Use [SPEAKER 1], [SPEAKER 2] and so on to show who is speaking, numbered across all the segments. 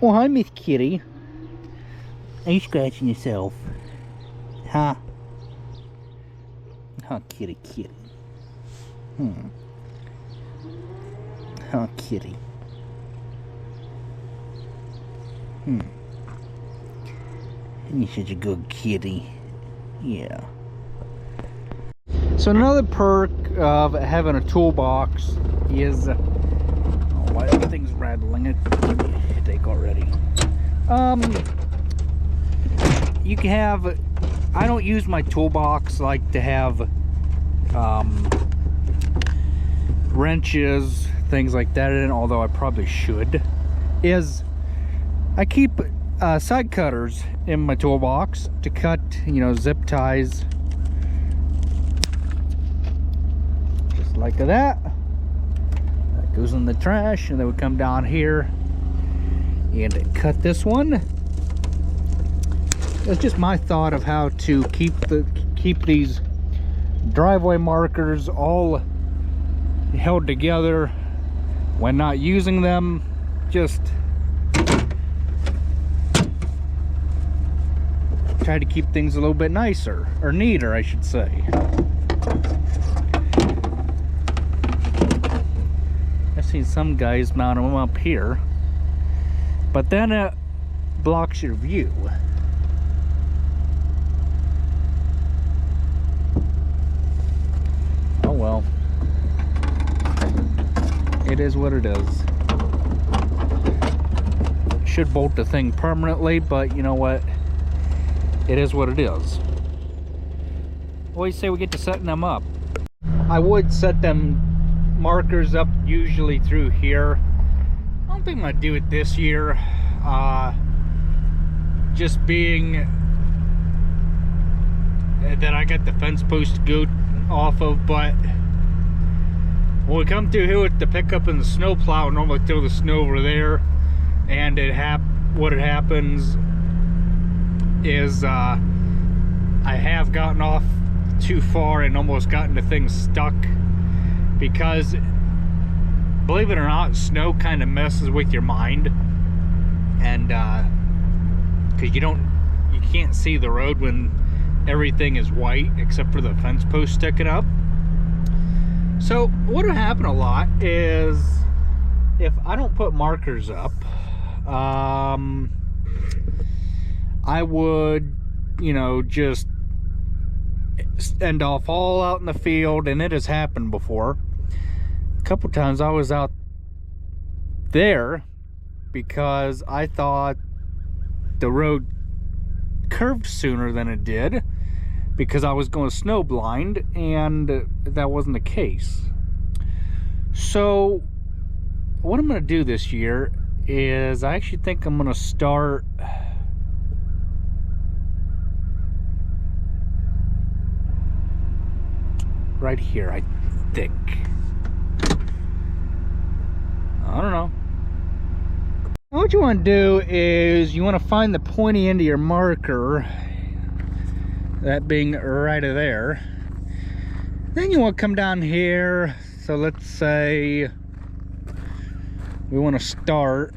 [SPEAKER 1] Oh, hi, Miss Kitty. Are you scratching yourself? Huh? Oh, kitty, kitty. Oh, kitty. You're such a good kitty. Yeah. So another perk of having a toolbox is... oh, why everything's rattling? It gave me a headache already. You can have... I don't use my toolbox like to have wrenches, things like that in it, although I probably should. I keep side cutters in my toolbox to cut, you know, zip ties. Just like that. That goes in the trash, and then we come down here and cut this one. That's just my thought of how to keep these driveway markers all held together when not using them. Just try to keep things a little bit nicer, or neater, I should say. I've seen some guys mount them up here, but then it blocks your view. Oh well, it is what it is. Should bolt the thing permanently, but you know what, it is what it is. Always say we get to setting them up. I would set them markers up usually through here. I don't think I'm gonna do it this year, just being that I got the fence post to go off of. But when we come through here with the pickup and the snow plow, normally throw the snow over there, and what happens is I have gotten off too far and almost gotten the thing stuck, because believe it or not, snow kind of messes with your mind, and because you can't see the road when everything is white except for the fence post sticking up. So what will happen a lot is, if I don't put markers up, I would, you know, just end off all out in the field, and it has happened before. A couple times I was out there because I thought the road curved sooner than it did, because I was going snow blind, and that wasn't the case. So what I'm going to do this year is, I actually think I'm going to start right here, I think. I don't know. What you want to do is, you want to find the pointy end of your marker, that being right there. Then you want to come down here. So let's say we want to start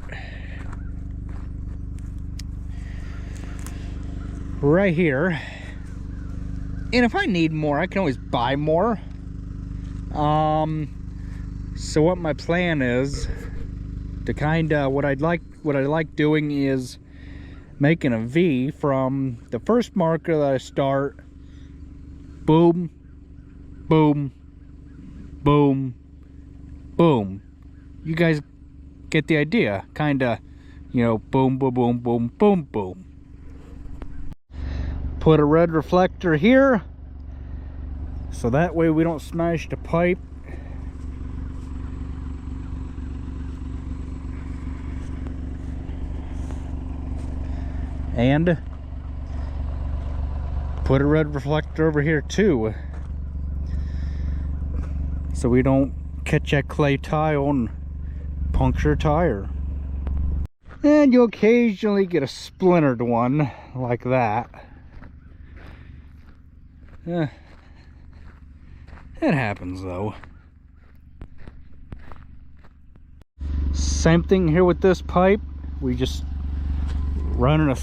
[SPEAKER 1] right here, and if I need more, I can always buy more. So what my plan is to kind of, what I like doing is making a V from the first marker that I start. Boom, boom, boom, boom. You guys get the idea. Kind of, you know, boom, boom, boom, boom, boom, boom. Put a red reflector here, so that way we don't smash the pipe. And put a red reflector over here too, so we don't catch that clay tile and puncture a tire. And you'll occasionally get a splintered one like that. It happens though. Same thing here with this pipe. We just running a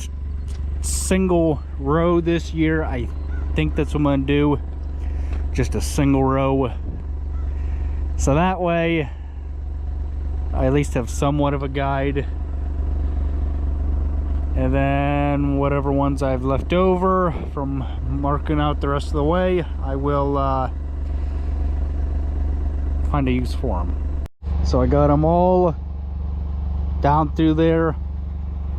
[SPEAKER 1] single row this year. I think that's what I'm gonna do, just a single row, so that way I at least have somewhat of a guide. And then whatever ones I've left over from marking out the rest of the way, I will find a use for them. So I got them all down through there,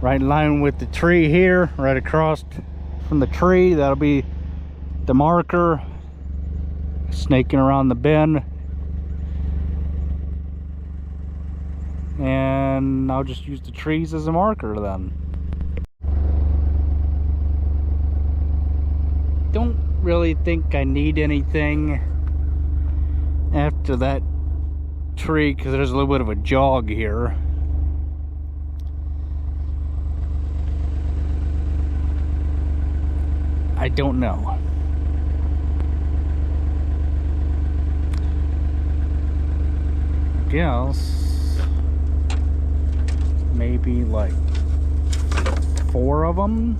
[SPEAKER 1] right in line with the tree here, right across from the tree. That'll be the marker, snaking around the bend. And I'll just use the trees as a marker then. Don't really think I need anything after that tree, because there's a little bit of a jog here. I don't know. I guess maybe like 4 of them,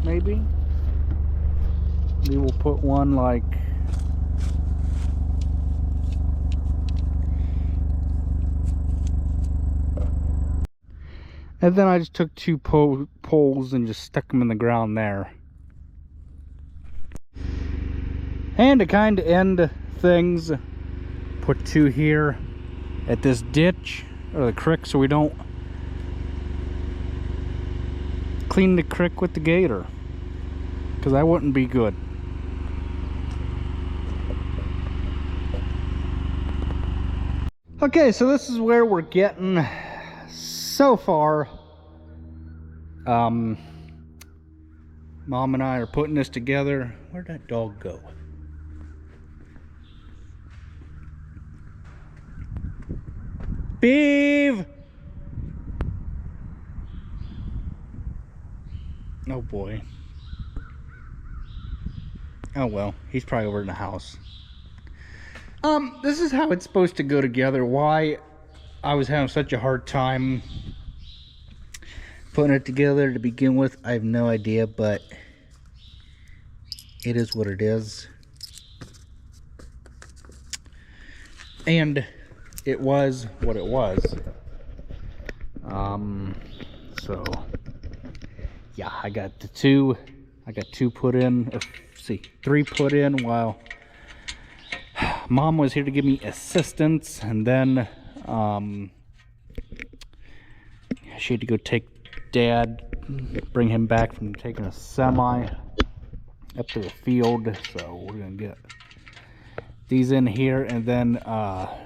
[SPEAKER 1] maybe. We will put one like and then I just took 2 poles and just stuck them in the ground there. And to kind of end things, put 2 here at this ditch or the creek, so we don't clean the creek with the gator, because that wouldn't be good. Okay, so this is where we're getting so far. Mom and I are putting this together. Where'd that dog go? Beeve! Oh boy. Oh well, he's probably over in the house. This is how it's supposed to go together. Why I was having such a hard time putting it together to begin with, I have no idea, but it is what it is. And it was what it was. So yeah, I got 2 put in, or see, 3 put in while Mom was here to give me assistance, and then she had to go take Dad, bring him back from taking a semi up to the field. So we're gonna get these in here, and then yeah,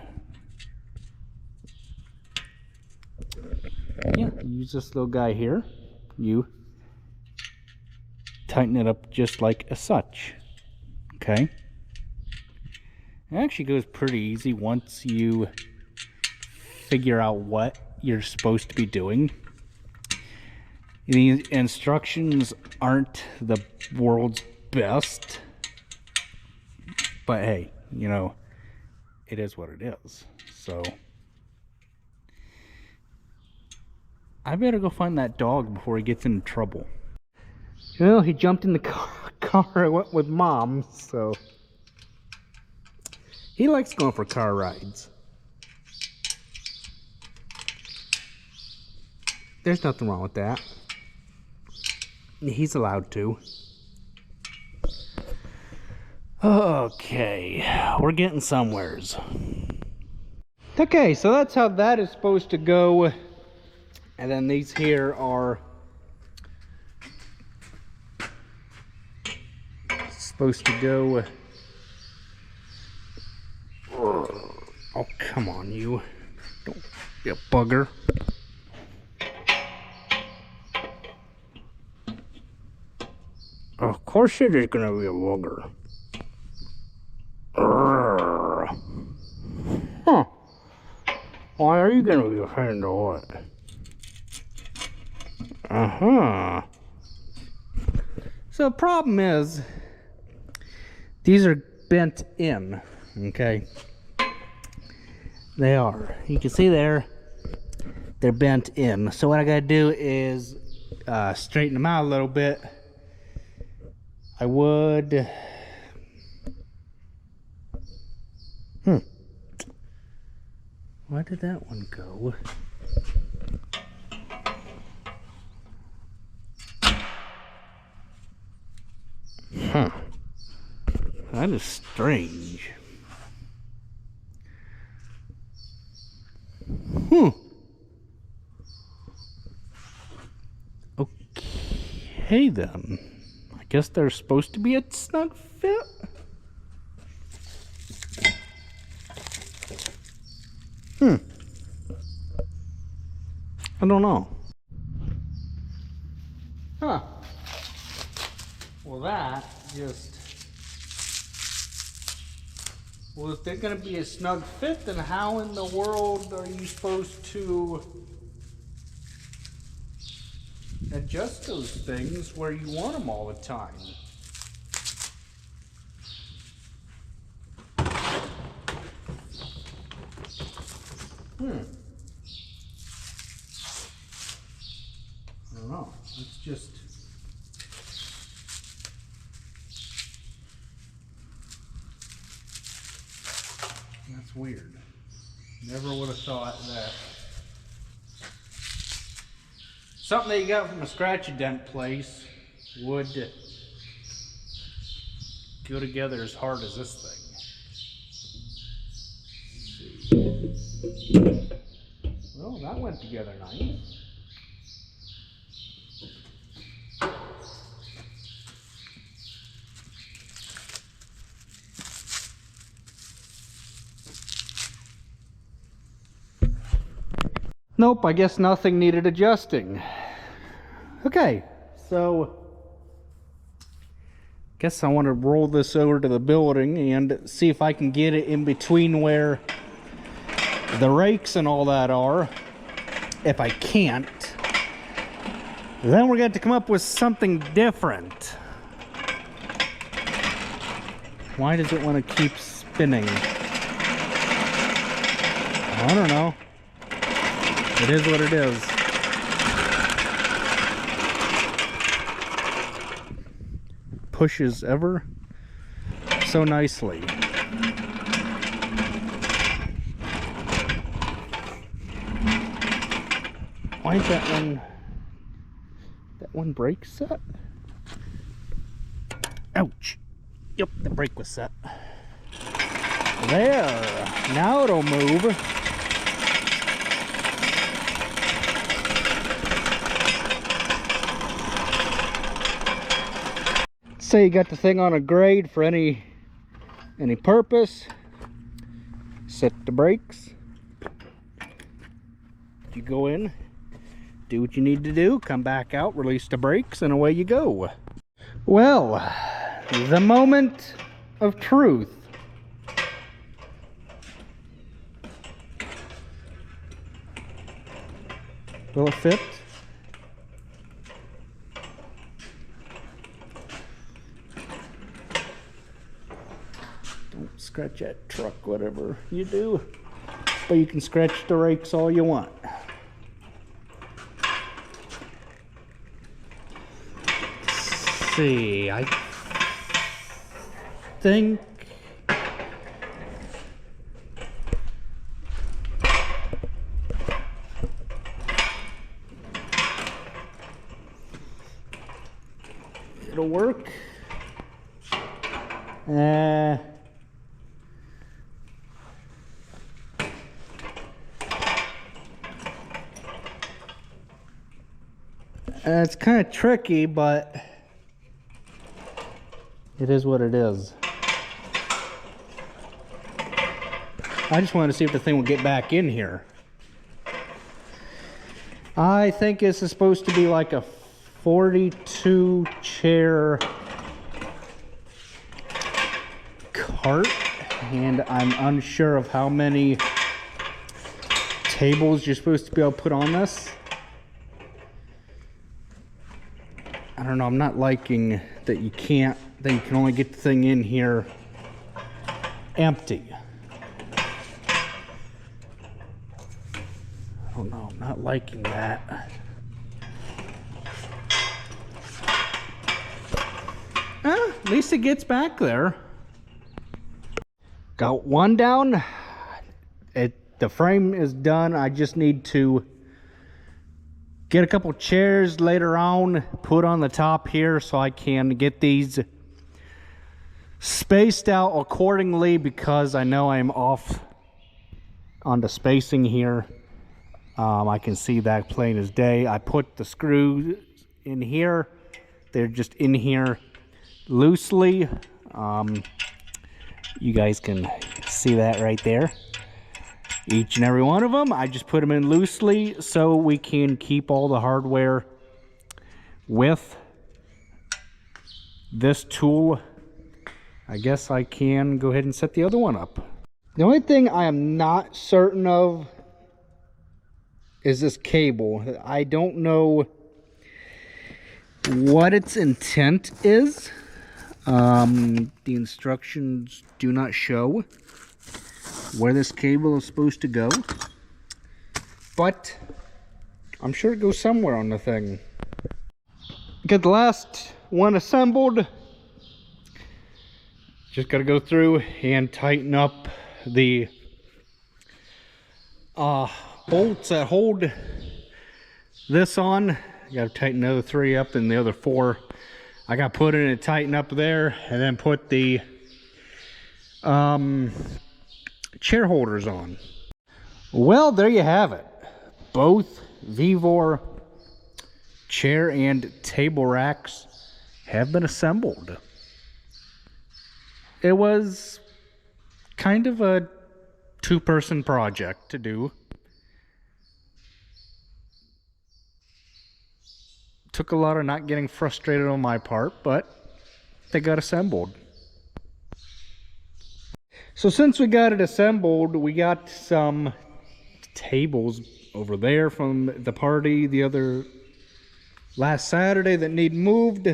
[SPEAKER 1] use this little guy here. You tighten it up just like as such. Okay. It actually goes pretty easy once you figure out what you're supposed to be doing. The instructions aren't the world's best, but hey, you know, it is what it is. So I better go find that dog before he gets into trouble. Well, he jumped in the car and went with Mom, so he likes going for car rides. There's nothing wrong with that. He's allowed to. Okay, we're getting somewheres. Okay, so that's how that is supposed to go. And then these here are supposed to go. Oh, come on, you. Don't be a bugger. Of course it is gonna be a bugger. Huh. Why are you gonna be afraid of what? Uh-huh. So the problem is, these are bent in, okay? They are. You can see there, they're bent in. So what I gotta do is straighten them out a little bit, I would. Where did that one go? That is strange. Okay then. I guess there's supposed to be a snug fit. I don't know. Well, that just... Well, if they're going to be a snug fit, then how in the world are you supposed to adjust those things where you want them all the time? I don't know. It's just... That's weird. Never would have thought that something that you got from a scratch and dent place would go together as hard as this thing. Let's see. Well, that went together nice. Nope, I guess nothing needed adjusting. Okay, so guess I want to roll this over to the building and see if I can get it in between where the rakes and all that are. If I can't, then we're going to have to come up with something different. Why does it want to keep spinning? I don't know. It is what it is. Pushes ever so nicely. Why is that one brake set? Ouch. Yep, the brake was set. There. Now it'll move. Say you got the thing on a grade for any purpose. Set the brakes. You go in, do what you need to do, come back out, release the brakes, and away you go. Well, the moment of truth. Will it fit? Scratch that truck, whatever you do, but you can scratch the rakes all you want. Let's see, I think it'll work. It's kind of tricky, but it is what it is. I just wanted to see if the thing will get back in here. I think this is supposed to be like a 42 chair cart, and I'm unsure of how many tables you're supposed to be able to put on this. I don't know, I'm not liking that you can only get the thing in here empty. I don't know, I'm not liking that. least it gets back there. Got one down. The frame is done. I just need to get a couple chairs later on, put on the top here so I can get these spaced out accordingly, because I know I'm off on the spacing here. I can see that plain as day. I put the screws in here. They're just in here loosely. You guys can see that right there. Each and every one of them, I just put them in loosely so we can keep all the hardware with this tool. I guess I can go ahead and set the other one up. The only thing I am not certain of is this cable. I don't know what its intent is. The instructions do not show where this cable is supposed to go, but I'm sure it goes somewhere on the thing. Get the last one assembled. Just got to go through and tighten up the bolts that hold this on. Got to tighten the other 3 up, and the other 4 I got to put in and tighten up there, and then put the chair holders on. Well, there you have it. Both Vevor chair and table racks have been assembled. It was kind of a 2-person project to do. Took a lot of not getting frustrated on my part, but they got assembled. So since we got it assembled, we got some tables over there from the party the other last Saturday that need moved.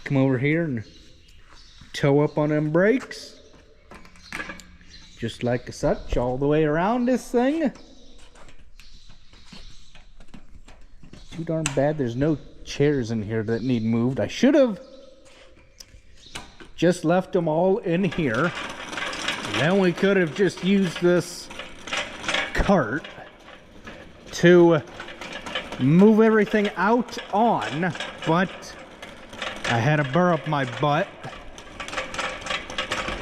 [SPEAKER 1] Come over here and tow up on them brakes. Just like such, all the way around this thing. Too darn bad there's no chairs in here that need moved. I should have just left them all in here. Then we could have just used this cart to move everything out on, but I had to burr up my butt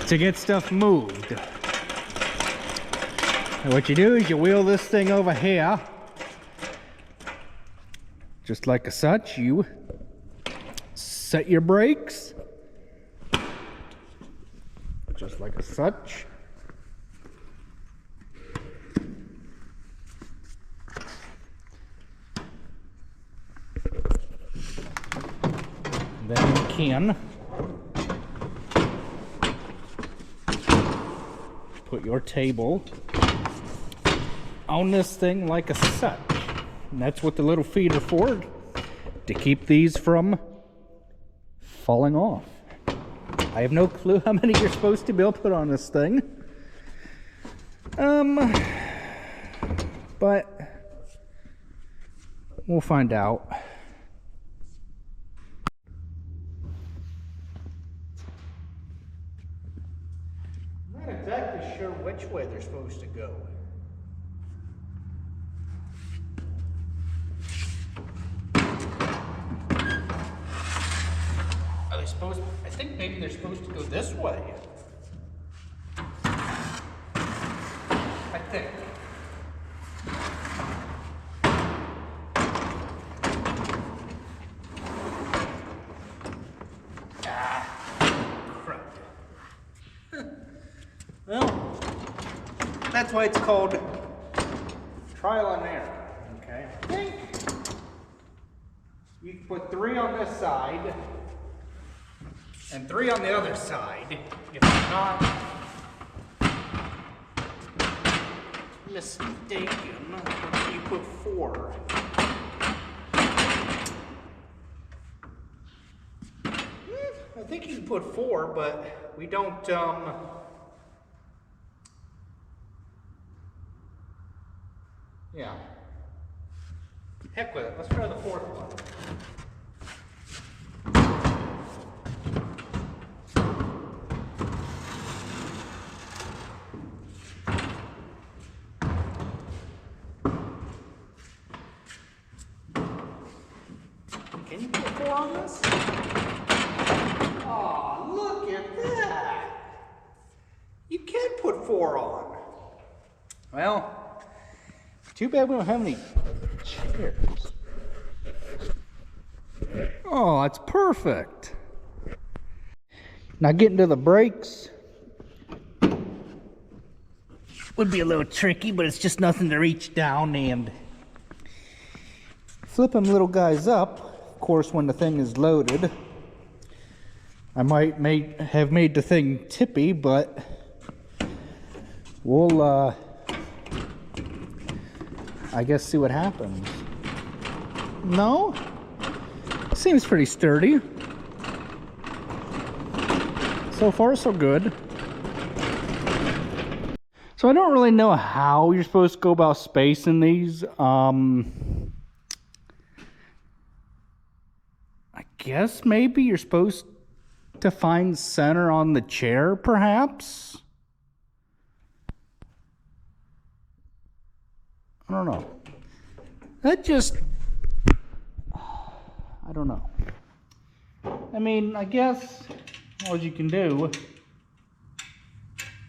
[SPEAKER 1] to get stuff moved. And what you do is you wheel this thing over here, just like such. You set your brakes, just like such. Then you can put your table on this thing like such. And that's what the little feet are for, to keep these from falling off. I have no clue how many you're supposed to be able to put on this thing. But we'll find out. I'm not exactly sure which way they're supposed to go. Are they supposed? I think maybe they're supposed to go this way. I think. Crap. Well, that's why it's called trial and error. Okay. I think you can put 3 on this side and 3 on the other side. If I'm not mistaken, you put 4. I think you can put 4, but we don't, yeah. Heck with it, let's try the 4th one. on this? Oh, look at that. You can put 4 on. Well, too bad we don't have any chairs. Oh, that's perfect. Now getting to the brakes would be a little tricky, but it's just nothing to reach down and flip them little guys up. Of course, when the thing is loaded, I might have made the thing tippy, but we'll I guess see what happens. No? Seems pretty sturdy. So far, so good. So I don't really know how you're supposed to go about spacing these. I guess maybe you're supposed to find center on the chair, perhaps? I don't know. That just... I don't know. I mean, I guess all you can do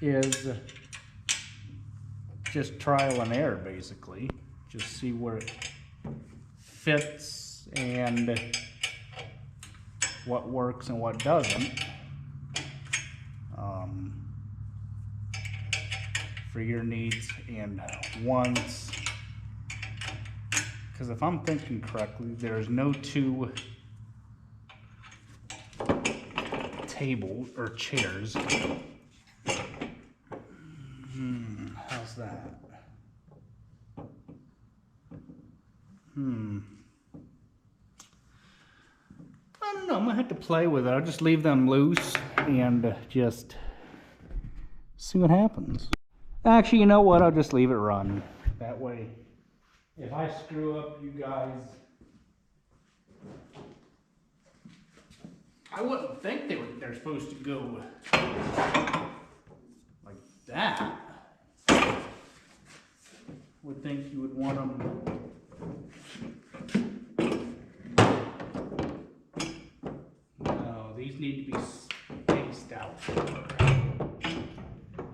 [SPEAKER 1] is just trial and error, basically. Just see where it fits and what works and what doesn't. For your needs and wants. Because if I'm thinking correctly, there's no 2 tables or chairs. How's that? I don't know, I'm gonna have to play with it. I'll just leave them loose and just see what happens. Actually, you know what? I'll just leave it run. That way, if I screw up, you guys... I wouldn't think they're supposed to go like that. Would think you would want them... No, these need to be spaced out.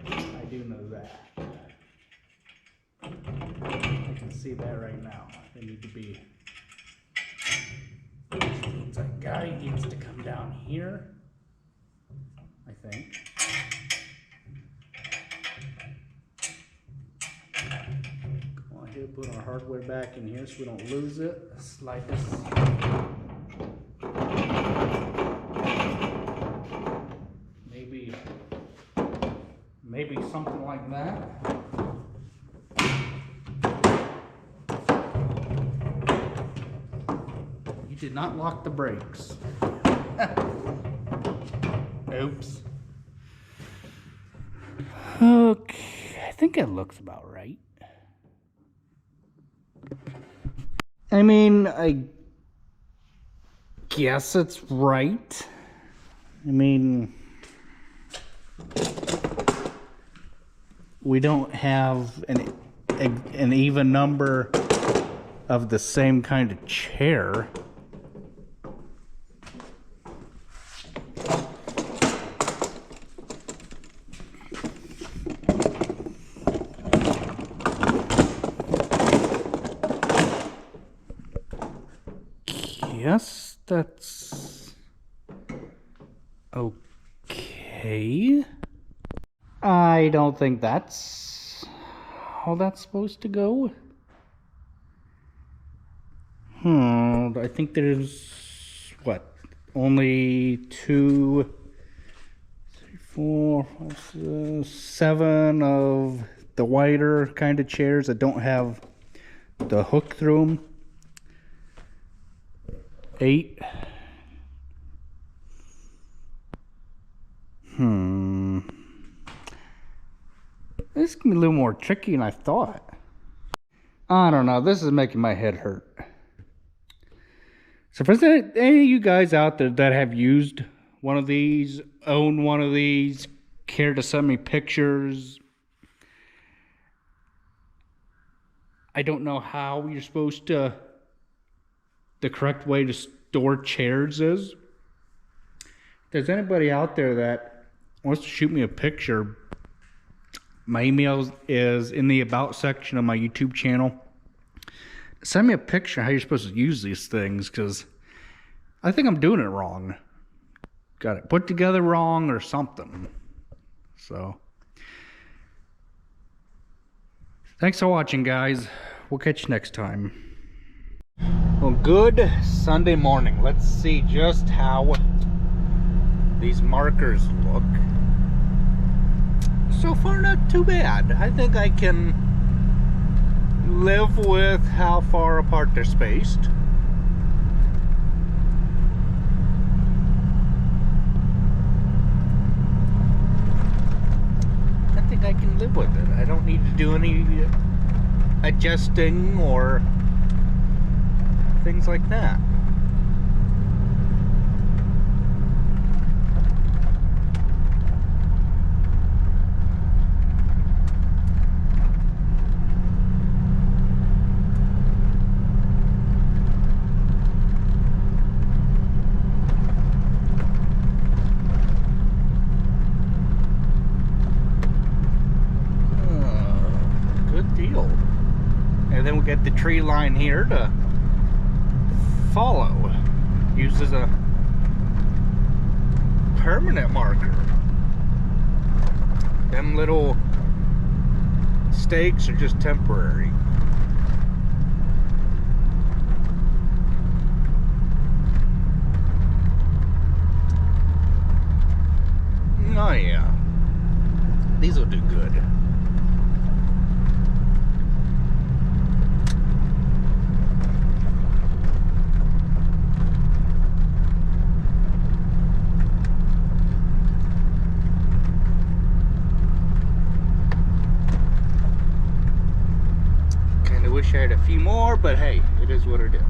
[SPEAKER 1] I do know that. I can see that right now. They need to be... That guy needs to come down here, I think. Come on here, put our hardware back in here so we don't lose it. Slide this. Maybe something like that. You did not lock the brakes. Oops. Okay, I think it looks about right. I mean, I guess it's right. I mean, we don't have an even number of the same kind of chair. Yes, that's okay. I don't think that's how that's supposed to go. I think there's, what, only 2, 3, 4, 5, 7 of the wider kind of chairs that don't have the hook through them. 8. This is gonna be a little more tricky than I thought. I don't know. This is making my head hurt. So if there's any of you guys out there that have used one of these, own one of these, care to send me pictures, I don't know how you're supposed to, the correct way to store chairs is. If there's anybody out there that wants to shoot me a picture, my email is in the about section of my YouTube channel. Send me a picture of how you're supposed to use these things, because I think I'm doing it wrong. Got it put together wrong or something. So, thanks for watching, guys. We'll catch you next time. Well, good Sunday morning. Let's see just how these markers look. So far, not too bad. I think I can live with how far apart they're spaced. I think I can live with it. I don't need to do any adjusting or things like that. Good deal. And then we get the tree line here to follow. Used as a permanent marker. Them little stakes are just temporary. Oh yeah, these will do good. Wish I had a few more, but hey, it is what it is.